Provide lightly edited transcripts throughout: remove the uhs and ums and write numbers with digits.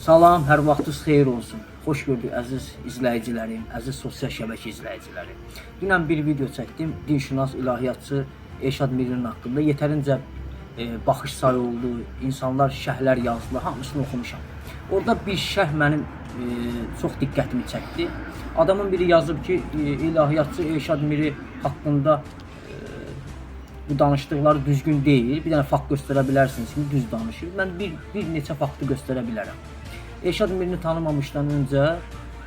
Salam, hər vaxtınız xeyir olsun. Xoş gördük əziz izləyicilərim, əziz sosial şəbəkə izləyiciləri. Dünən bir video çəkdim, dinşünas, ilahiyyatçı Elşad Mirinin haqqında. Yetərincə baxış sayı oldu, insanlar şərhlər yazdılar, hamısını oxumuşam. Orada bir şərh mənim çox diqqətimi çəkdi. Adamın biri yazıb ki, ilahiyyatçı Elşad Miri haqqında bu danışdıqları düzgün deyil. Bir dənə fakt göstərə bilərsiniz ki, düz danışır. Mən bir neçə faktı göstərə bilərəm. Elşad Mirini tanımamışdan öncə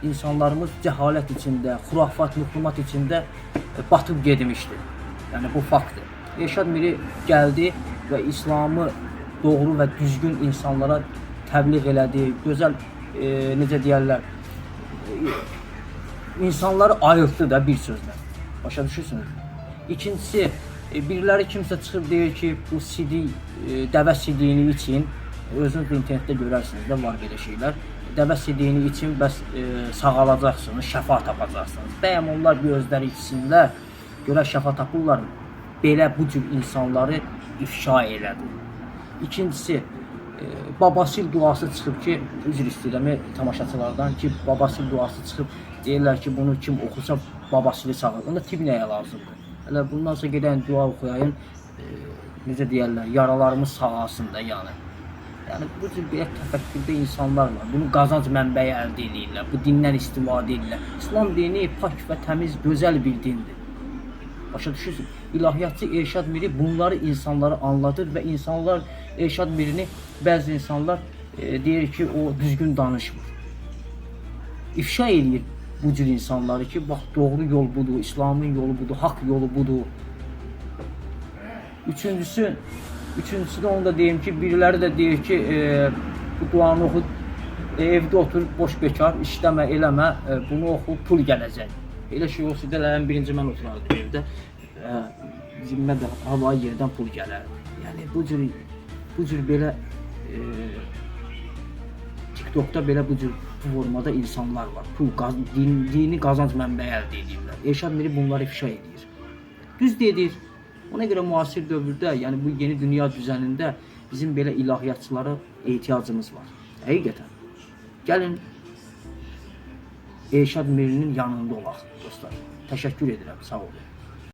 insanlarımız cəhalət içində, xurafat, mührimat içində batıb getmişdi. Yəni bu faktdır. Elşad Miri gəldi və İslamı doğru və düzgün insanlara təbliğ elədi. Gözəl, necə deyərlər, insanları ayırtdı da bir sözlə. Başa düşürsünüz. İkincisi, biriləri kimsə çıxıb deyir ki, bu sidik, dəvə sidiyini için, özünüz internetdə görərsiniz də, var belə şeylər. Dəvə sidiyini için bəs sağalacaqsınız, şəfa tapacaqsınız. Bəyəm onlar bir özləri içsinlər, görə şəfa tapırlar. Belə bu cür insanları ifşa elədi. İkincisi, Babasil duası çıxıb ki, üzr istəyirəm tamaşaçılardan ki, Babasil duası çıxıb deyirlər ki, bunu kim oxusa Babasili sağır. Onda tibb nəyə lazımdır? Hələ bundan sonra gedən dua oxuyayım, necə deyərlər, yaralarımız sağalsın da yəni. Yəni bu cür belə təfəkkürdə insanlar var. Bunu qazanc mənbəyi əldə edirlər, bu dindən istifadə edirlər. İslam dini pak və təmiz, gözəl bir dindir. Başa düşürsünüz? İlahiyyatçı Elşad Miri bunları insanlara anladır və insanlar Elşad Mirini, bəzi insanlar deyir ki, o düzgün danışmır. İfşa edir bu cür insanları ki, bax doğru yol budur, İslamın yolu budur, haqq yolu budur. Üçüncüsü də onu da deyim ki, biriləri də deyir ki, bu duanı oxu, evdə otur, boş bekar, işləmə, eləmə, bunu oxu, pul gələcək. Elə şey olsa da, birinci mən oturardım evdə, zimmə də havayı yerdən pul gələrdi. Yəni bu cür belə TikTokda belə bu cür formada insanlar var. Pul, dini qazanc mənbəyi əldə edirlər. Elşad Miri bunları ifşa edir. Düz deyir. Ona görə müasir dövrdə, yəni bu yeni dünya düzənində bizim belə ilahiyyatçılara ehtiyacımız var. Həqiqətən. Gəlin Elşad Mirinin yanında olaq dostlar. Təşəkkür edirəm. Sağ olun.